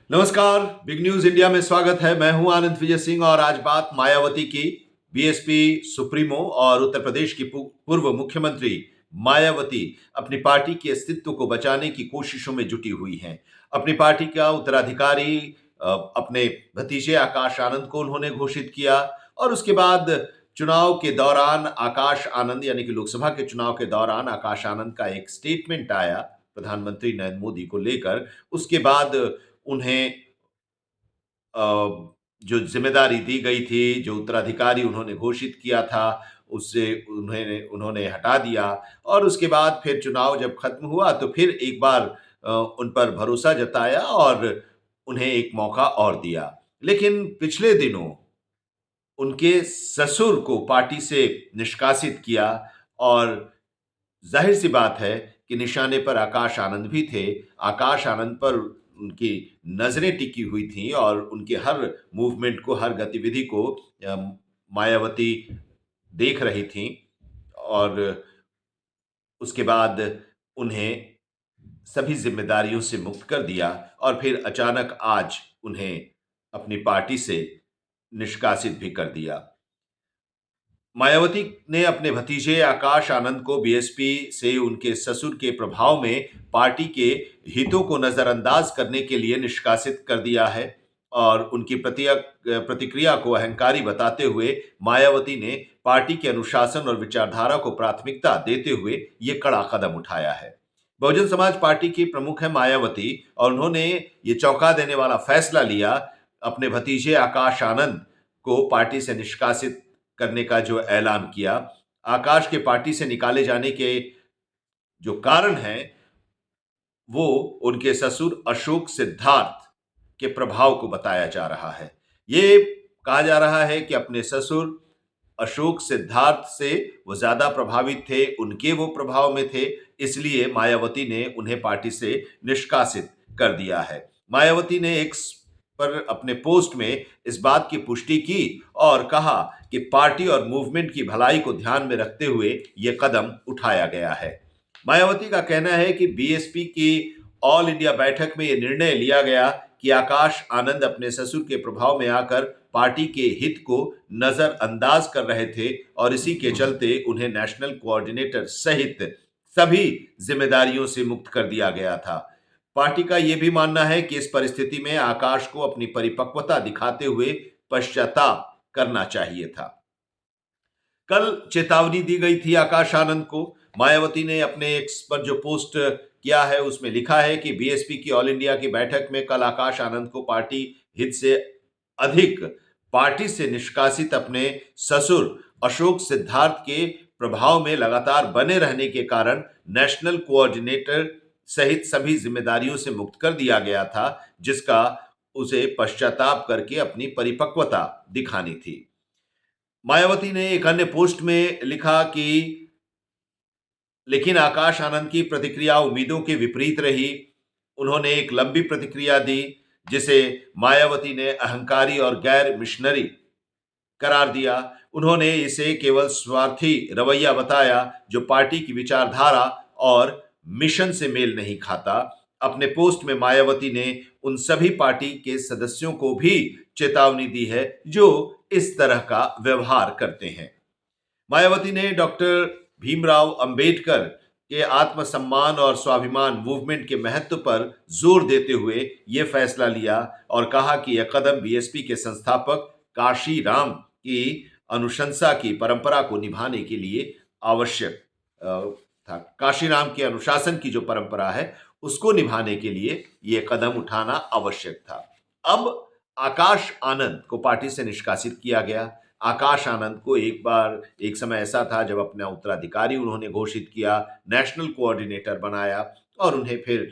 नमस्कार, big news India में स्वागत है। मैं हूं आनंद विजय सिंह और आज बात मायावती की। बीएसपी सुप्रीमो और उत्तर प्रदेश की पूर्व मुख्यमंत्री मायावती अपनी पार्टी के अस्तित्व को बचाने की कोशिशों में जुटी हुई हैं। अपनी पार्टी का उत्तराधिकारी अपने भतीजे आकाश आनंद को उन्होंने घोषित किया और उसके बाद चुनाव के दौरान आकाश आनंद यानी कि लोकसभा के चुनाव के दौरान आकाश आनंद का एक स्टेटमेंट आया प्रधानमंत्री नरेंद्र मोदी को लेकर। उसके बाद उन्हें जो ज़िम्मेदारी दी गई थी, जो उत्तराधिकारी उन्होंने घोषित किया था, उससे उन्होंने हटा दिया और उसके बाद फिर चुनाव जब खत्म हुआ तो फिर एक बार उन पर भरोसा जताया और उन्हें एक मौका और दिया। लेकिन पिछले दिनों उनके ससुर को पार्टी से निष्कासित किया और ज़ाहिर-सी बात है कि निशाने पर आकाश आनंद भी थे। आकाश आनंद पर उनकी नज़रें टिकी हुई थीं और उनके हर मूवमेंट को, हर गतिविधि को मायावती देख रही थीं और उसके बाद उन्हें सभी ज़िम्मेदारियों से मुक्त कर दिया और फिर अचानक आज उन्हें अपनी पार्टी से निष्कासित भी कर दिया। मायावती ने अपने भतीजे आकाश आनंद को बीएसपी से उनके ससुर के प्रभाव में पार्टी के हितों को नजरअंदाज करने के लिए निष्कासित कर दिया है और उनकी प्रतिक्रिया को अहंकारी बताते हुए मायावती ने पार्टी के अनुशासन और विचारधारा को प्राथमिकता देते हुए ये कड़ा कदम उठाया है। बहुजन समाज पार्टी की प्रमुख है मायावती और उन्होंने ये चौंका देने वाला फैसला लिया अपने भतीजे आकाश आनंद को पार्टी से निष्कासित करने का जो ऐलान किया। आकाश के पार्टी से निकाले जाने के जो कारण हैं, वो उनके ससुर अशोक सिद्धार्थ के प्रभाव को बताया जा रहा है। ये कहा जा रहा है कि अपने ससुर अशोक सिद्धार्थ से वो ज़्यादा प्रभावित थे, उनके वो प्रभाव में थे, इसलिए मायावती ने उन्हें पार्टी से निष्कासित कर दिया है। मायावती ने एक्स पर अपने पोस्ट में इस बात की पुष्टि की और कहा कि पार्टी और मूवमेंट की भलाई को ध्यान में रखते हुए ये कदम उठाया गया है। मायावती का कहना है कि बीएसपी की ऑल इंडिया बैठक में यह निर्णय लिया गया कि आकाश आनंद अपने ससुर के प्रभाव में आकर पार्टी के हित को नजरअंदाज कर रहे थे और इसी के चलते उन्हें नेशनल कोऑर्डिनेटर सहित सभी जिम्मेदारियों से मुक्त कर दिया गया था। पार्टी का यह भी मानना है कि इस परिस्थिति में आकाश को अपनी परिपक्वता दिखाते हुए पश्चाताप करना चाहिए था। कल चेतावनी दी गई थी आकाश आनंद को। मायावती ने अपने एक्स पर जो पोस्ट किया है उसमें लिखा है कि बीएसपी की ऑल इंडिया की बैठक में कल आकाश आनंद को पार्टी हित से अधिक पार्टी से निष्कासित अपने ससुर अशोक सिद्धार्थ के प्रभाव में लगातार बने रहने के कारण नेशनल कोऑर्डिनेटर सहित सभी जिम्मेदारियों से मुक्त कर दिया गया था, जिसका उसे पश्चाताप करके अपनी परिपक्वता दिखानी थी। मायावती ने एक अन्य पोस्ट में लिखा कि लेकिन आकाश आनंद की प्रतिक्रिया उम्मीदों के विपरीत रही। उन्होंने एक लंबी प्रतिक्रिया दी जिसे मायावती ने अहंकारी और गैर मिशनरी करार दिया। उन्होंने इसे केवल स्वार्थी रवैया बताया जो पार्टी की विचारधारा और मिशन से मेल नहीं खाता। अपने पोस्ट में मायावती ने उन सभी पार्टी के सदस्यों को भी चेतावनी दी है जो इस तरह का व्यवहार करते हैं। मायावती ने डॉक्टर भीमराव अंबेडकर के आत्मसम्मान और स्वाभिमान मूवमेंट के महत्व पर जोर देते हुए यह फैसला लिया और कहा कि यह कदम बीएसपी के संस्थापक काशी राम की अनुशंसा की परंपरा को निभाने के लिए आवश्यक था। काशीराम के अनुशासन की जो परंपरा है उसको निभाने के लिए यह कदम उठाना आवश्यक था। अब आकाश आनंद को पार्टी से निष्कासित किया गया। आकाश आनंद को एक समय ऐसा था जब अपना उत्तराधिकारी उन्होंने घोषित किया, नेशनल कोऑर्डिनेटर बनाया और उन्हें फिर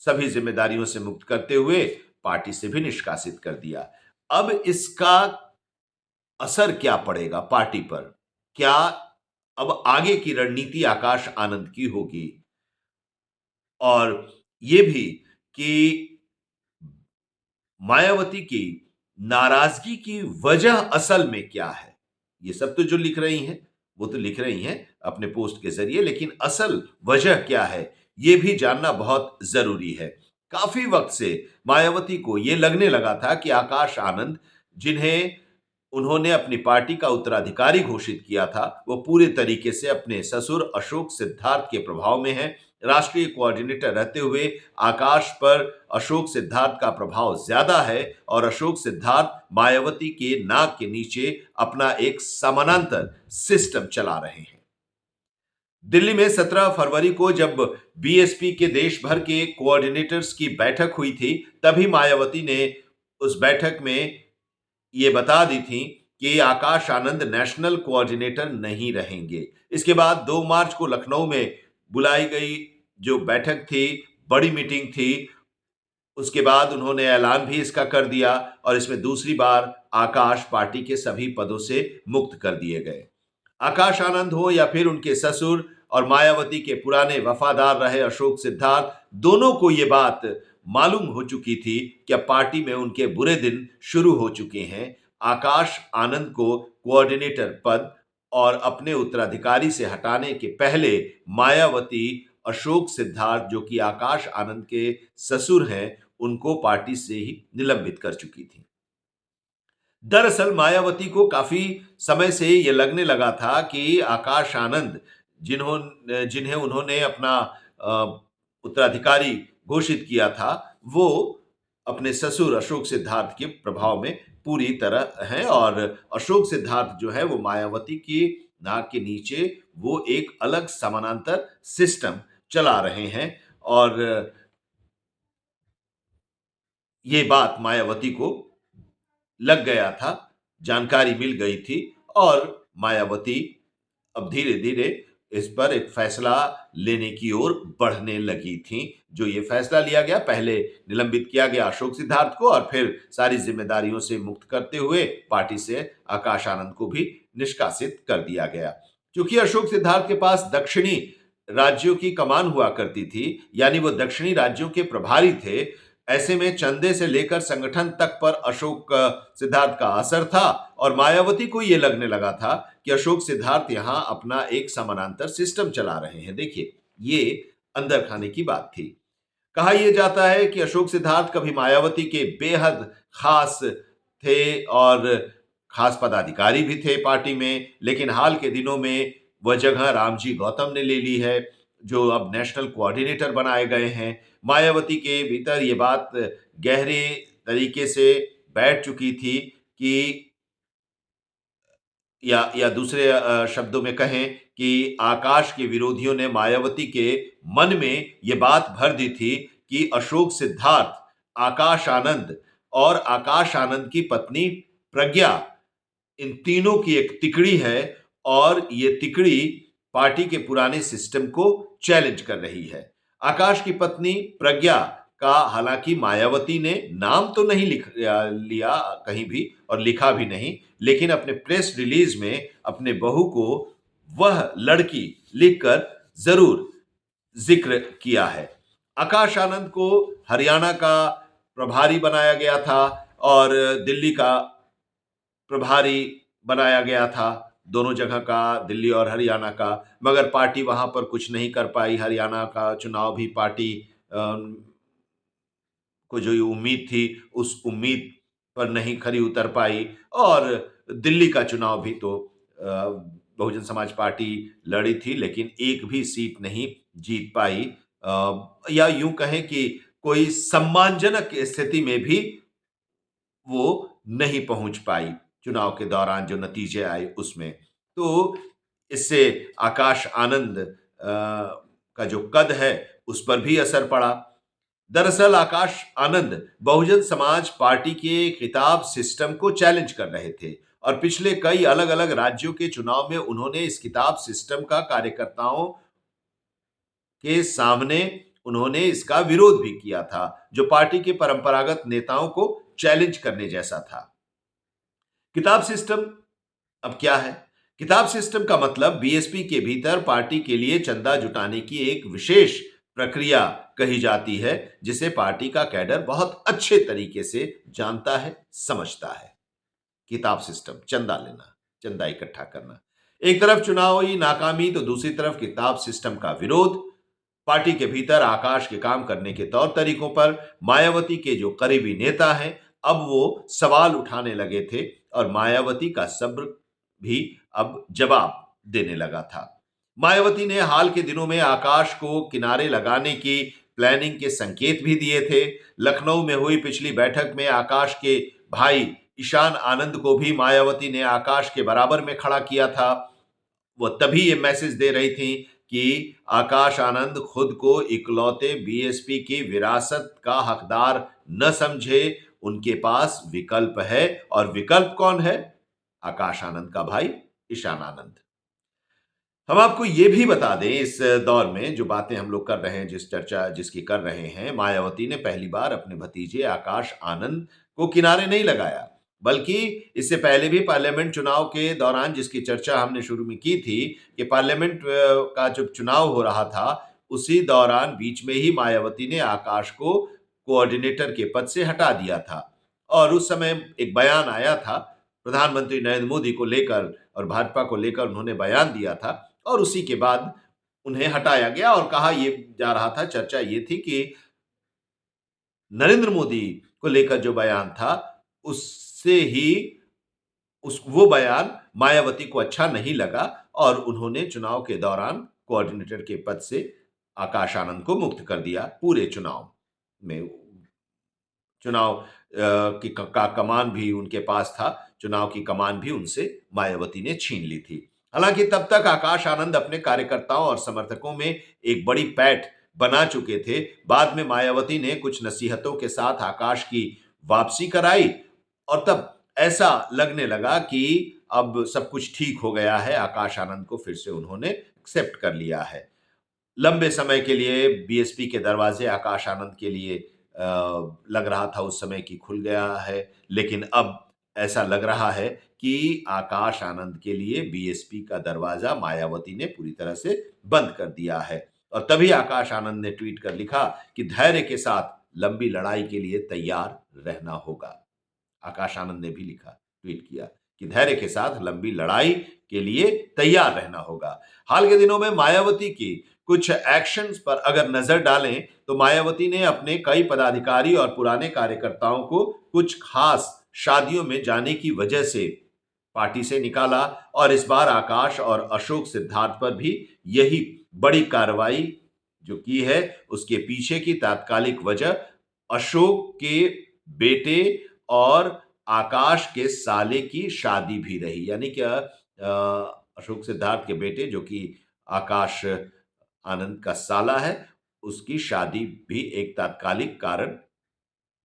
सभी जिम्मेदारियों से मुक्त करते हुए पार्टी से भी निष्कासित कर दिया। अब इसका असर क्या पड़ेगा पार्टी पर? क्या अब आगे की रणनीति आकाश आनंद की होगी? और ये भी कि मायावती की नाराजगी की वजह असल में क्या है? ये सब तो जो लिख रही हैं, वो तो लिख रही हैं अपने पोस्ट के जरिए, लेकिन असल वजह क्या है? ये भी जानना बहुत जरूरी है। काफी वक्त से मायावती को ये लगने लगा था कि आकाश आनंद, जिन्हें उन्होंने अपनी पार्टी का उत्तराधिकारी घोषित किया था, वो पूरे तरीके से अपने ससुर अशोक सिद्धार्थ के प्रभाव में हैं। राष्ट्रीय कोऑर्डिनेटर रहते हुए आकाश पर अशोक सिद्धार्थ का प्रभाव ज्यादा है और अशोक सिद्धार्थ मायावती के नाक के नीचे अपना एक समानांतर सिस्टम चला रहे हैं। दिल्ली में 17 फरवरी को जब बीएसपी के देश भर के कोऑर्डिनेटर्स की बैठक हुई थी, तभी मायावती ने उस बैठक में ये बता दी थी कि आकाश आनंद नेशनल कोऑर्डिनेटर नहीं रहेंगे। इसके बाद 2 मार्च को लखनऊ में बुलाई गई जो बैठक थी, बड़ी मीटिंग थी, उसके बाद उन्होंने ऐलान भी इसका कर दिया और इसमें दूसरी बार आकाश पार्टी के सभी पदों से मुक्त कर दिए गए। आकाश आनंद हो या फिर उनके ससुर और मायावती के पुराने वफादार रहे अशोक सिद्धार्थ, दोनों को यह बात मालूम हो चुकी थी कि अब पार्टी में उनके बुरे दिन शुरू हो चुके हैं। आकाश आनंद को कोऑर्डिनेटर पद और अपने उत्तराधिकारी से हटाने के पहले मायावती अशोक सिद्धार्थ, जो कि आकाश आनंद के ससुर हैं, उनको पार्टी से ही निलंबित कर चुकी थी। दरअसल मायावती को काफी समय से ये लगने लगा था कि आकाश आनंद, जिन्हें उन्होंने अपना उत्तराधिकारी घोषित किया था, वो अपने ससुर अशोक सिद्धार्थ के प्रभाव में पूरी तरह हैं और अशोक सिद्धार्थ जो है वो मायावती की नाक के नीचे वो एक अलग समानांतर सिस्टम चला रहे हैं और ये बात मायावती को लग गया था, जानकारी मिल गई थी और मायावती अब धीरे-धीरे इस पर एक फैसला लेने की ओर बढ़ने लगी थीं। जो ये फैसला लिया गया, पहले निलंबित किया गया अशोक सिद्धार्थ को और फिर सारी जिम्मेदारियों से मुक्त करते हुए पार्टी से आकाश आनंद को भी निष्कासित कर दिया गया। क्योंकि अशोक सिद्धार्थ के पास दक्षिणी राज्यों की कमान हुआ करती थी, यानी वो दक्षिणी राज्यों के प्रभारी थे, ऐसे में चंदे से लेकर संगठन तक पर अशोक सिद्धार्थ का असर था और मायावती को यह लगने लगा था कि अशोक सिद्धार्थ यहां अपना एक समानांतर सिस्टम चला रहे हैं। देखिए, ये अंदर खाने की बात थी। कहा यह जाता है कि अशोक सिद्धार्थ कभी मायावती के बेहद खास थे और खास पदाधिकारी भी थे पार्टी में, लेकिन हाल के दिनों में वह जगह रामजी गौतम ने ले ली है, जो अब नेशनल कोऑर्डिनेटर बनाए गए हैं। मायावती के भीतर ये बात गहरे तरीके से बैठ चुकी थी कि या दूसरे शब्दों में कहें कि आकाश के विरोधियों ने मायावती के मन में ये बात भर दी थी कि अशोक सिद्धार्थ, आकाश आनंद और आकाश आनंद की पत्नी प्रज्ञा, इन तीनों की एक तिकड़ी है और ये तिकड़ी पार्टी के पुराने सिस्टम को चैलेंज कर रही है। आकाश की पत्नी प्रज्ञा का हालांकि मायावती ने नाम तो नहीं लिया कहीं भी और लिखा भी नहीं, लेकिन अपने प्रेस रिलीज में अपने बहू को वह लड़की लिखकर जरूर जिक्र किया है। आकाश आनंद को हरियाणा का प्रभारी बनाया गया था और दिल्ली का प्रभारी बनाया गया था, दोनों जगह का, दिल्ली और हरियाणा का, मगर पार्टी वहां पर कुछ नहीं कर पाई। हरियाणा का चुनाव भी पार्टी को जो उम्मीद थी उस उम्मीद पर नहीं खरी उतर पाई और दिल्ली का चुनाव भी तो बहुजन समाज पार्टी लड़ी थी, लेकिन एक भी सीट नहीं जीत पाई। या यूं कहें कि कोई सम्मानजनक स्थिति में भी वो नहीं पहुंच पाई चुनाव के दौरान जो नतीजे आए उसमें। तो इससे आकाश आनंद का जो कद है उस पर भी असर पड़ा। दरअसल आकाश आनंद बहुजन समाज पार्टी के खिताब सिस्टम को चैलेंज कर रहे थे और पिछले कई अलग अलग राज्यों के चुनाव में उन्होंने इस खिताब सिस्टम का कार्यकर्ताओं के सामने उन्होंने इसका विरोध भी किया था, जो पार्टी के परंपरागत नेताओं को चैलेंज करने जैसा था। किताब सिस्टम अब क्या है? किताब सिस्टम का मतलब बीएसपी के भीतर पार्टी के लिए चंदा जुटाने की एक विशेष प्रक्रिया कही जाती है, जिसे पार्टी का कैडर बहुत अच्छे तरीके से जानता है, समझता है। किताब सिस्टम, चंदा लेना, चंदा इकट्ठा करना। एक तरफ चुनावी नाकामी तो दूसरी तरफ किताब सिस्टम का विरोध। पार्टी के भीतर आकाश के काम करने के तौर तरीकों पर मायावती के जो करीबी नेता हैं, अब वो सवाल उठाने लगे थे और मायावती का सब्र भी अब जवाब देने लगा था। मायावती ने हाल के दिनों में आकाश को किनारे लगाने की प्लानिंग के संकेत भी दिए थे। लखनऊ में हुई पिछली बैठक में आकाश के भाई ईशान आनंद को भी मायावती ने आकाश के बराबर में खड़ा किया था। वो तभी ये मैसेज दे रही थी कि आकाश आनंद खुद को इकलौते बीएसपी की विरासत का हकदार न समझे, उनके पास विकल्प है। और विकल्प कौन है? आकाश आनंद का भाई ईशान आनंद। हम आपको ये भी बता दें, इस दौर में जो बातें हम लोग कर रहे हैं, जिस चर्चा जिसकी कर रहे हैं, मायावती ने पहली बार अपने भतीजे आकाश आनंद को किनारे नहीं लगाया, बल्कि इससे पहले भी पार्लियामेंट चुनाव के दौरान जिसकी चर्चा हमने शुरू में की थी कि पार्लियामेंट का जब चुनाव हो रहा था, उसी दौरान बीच में ही मायावती ने आकाश को कोऑर्डिनेटर के पद से हटा दिया था। और उस समय एक बयान आया था, प्रधानमंत्री नरेंद्र मोदी को लेकर और भाजपा को लेकर उन्होंने बयान दिया था और उसी के बाद उन्हें हटाया गया और कहा ये जा रहा था, चर्चा ये थी कि नरेंद्र मोदी को लेकर जो बयान था, उससे ही उस वो बयान मायावती को अच्छा नहीं लगा और उन्होंने चुनाव के दौरान कोऑर्डिनेटर के पद से आकाश आनंद को मुक्त कर दिया। पूरे चुनाव में चुनाव का कमान भी उनके पास था, चुनाव की कमान भी उनसे मायावती ने छीन ली थी। हालांकि तब तक आकाश आनंद अपने कार्यकर्ताओं और समर्थकों में एक बड़ी पैठ बना चुके थे। बाद में मायावती ने कुछ नसीहतों के साथ आकाश की वापसी कराई और तब ऐसा लगने लगा कि अब सब कुछ ठीक हो गया है, आकाश आनंद को फिर से उन्होंने एक्सेप्ट कर लिया है। लंबे समय के लिए बीएसपी के दरवाजे आकाश आनंद के लिए लग रहा था उस समय कि खुल गया है, लेकिन अब ऐसा लग रहा है कि आकाश आनंद के लिए बीएसपी का दरवाजा मायावती ने पूरी तरह से बंद कर दिया है। और तभी आकाश आनंद ने ट्वीट कर लिखा कि धैर्य के साथ लंबी लड़ाई के लिए तैयार रहना होगा। आकाश आनंद ने भी लिखा, ट्वीट किया कि धैर्य के साथ लंबी लड़ाई के लिए तैयार रहना होगा। हाल के दिनों में मायावती की कुछ एक्शंस पर अगर नजर डालें तो मायावती ने अपने कई पदाधिकारी और पुराने कार्यकर्ताओं को कुछ खास शादियों में जाने की वजह से पार्टी से निकाला और इस बार आकाश और अशोक सिद्धार्थ पर भी यही बड़ी कार्रवाई जो की है, उसके पीछे की तात्कालिक वजह अशोक के बेटे और आकाश के साले की शादी भी रही। यानी कि अशोक सिद्धार्थ के बेटे जो कि आकाश आनंद का साला है, उसकी शादी भी एक तात्कालिक कारण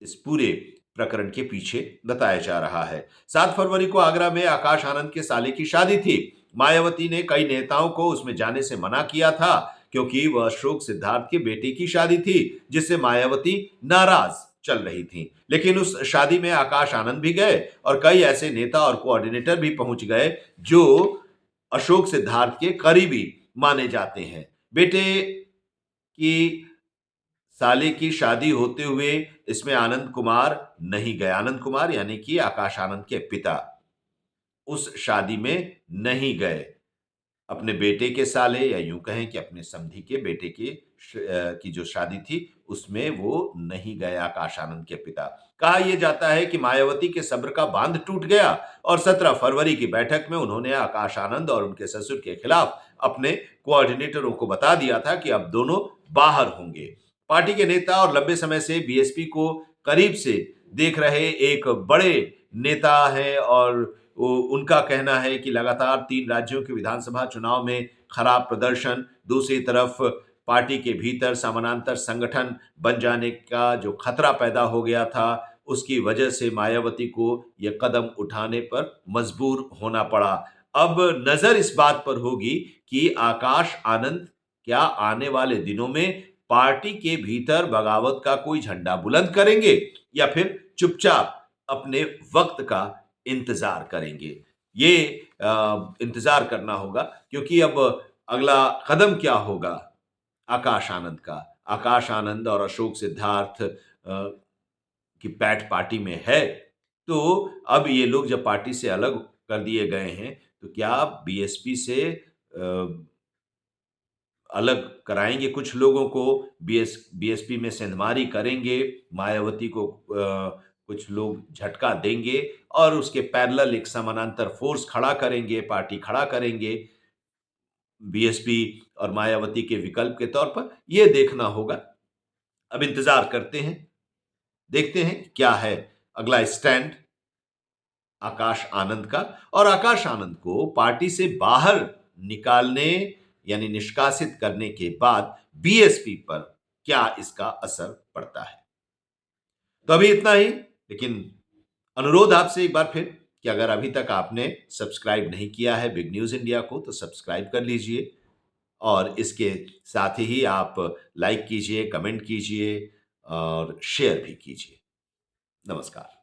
इस पूरे प्रकरण के पीछे बताया जा रहा है। 7 फरवरी को आगरा में आकाश आनंद के साले की शादी थी। मायावती ने कई नेताओं को उसमें जाने से मना किया था क्योंकि वह अशोक सिद्धार्थ के बेटे की शादी थी, जिससे मायावती नाराज चल रही थी। लेकिन उस शादी में आकाश आनंद भी गए और कई ऐसे नेता और कोऑर्डिनेटर भी पहुंच गए जो अशोक सिद्धार्थ के करीबी माने जाते हैं। बेटे की साले की शादी होते हुए इसमें आनंद कुमार नहीं गए। आनंद कुमार यानी कि आकाश आनंद के पिता उस शादी में नहीं गए। अपने बेटे के साले या यूं कहें कि अपने समधी के बेटे की जो शादी थी उसमें वो नहीं गए आकाश आनंद के पिता। कहा यह जाता है कि मायावती के सब्र का बांध टूट गया और 17 फरवरी की बैठक में उन्होंने आकाश आनंद और उनके ससुर के खिलाफ अपने कोऑर्डिनेटरों को बता दिया था कि अब दोनों बाहर होंगे। पार्टी के नेता और लंबे समय से बीएसपी को करीब से देख रहे एक बड़े नेता हैं और उनका कहना है कि लगातार 3 राज्यों के विधानसभा चुनाव में खराब प्रदर्शन, दूसरी तरफ पार्टी के भीतर समानांतर संगठन बन जाने का जो खतरा पैदा हो गया था, उसकी वजह से मायावती को यह कदम उठाने पर मजबूर होना पड़ा। अब नजर इस बात पर होगी कि आकाश आनंद क्या आने वाले दिनों में पार्टी के भीतर बगावत का कोई झंडा बुलंद करेंगे या फिर चुपचाप अपने वक्त का इंतजार करेंगे। ये इंतजार करना होगा क्योंकि अब अगला कदम क्या होगा आकाश आनंद का। आकाश आनंद और अशोक सिद्धार्थ की पैठ पार्टी में है, तो अब ये लोग जब पार्टी से अलग कर दिए गए हैं, तो क्या बीएसपी से अलग कराएंगे कुछ लोगों को, बीएसपी में सेंधमारी करेंगे, मायावती को कुछ लोग झटका देंगे और उसके पैरेलल एक समानांतर फोर्स खड़ा करेंगे, पार्टी खड़ा करेंगे बीएसपी और मायावती के विकल्प के तौर पर। यह देखना होगा। अब इंतजार करते हैं, देखते हैं क्या है अगला स्टैंड आकाश आनंद का, और आकाश आनंद को पार्टी से बाहर निकालने यानी निष्कासित करने के बाद बीएसपी पर क्या इसका असर पड़ता है। तो अभी इतना ही, लेकिन अनुरोध आपसे एक बार फिर कि अगर अभी तक आपने सब्सक्राइब नहीं किया है बिग न्यूज इंडिया को तो सब्सक्राइब कर लीजिए, और इसके साथ ही आप लाइक कीजिए, कमेंट कीजिए और शेयर भी कीजिए। नमस्कार।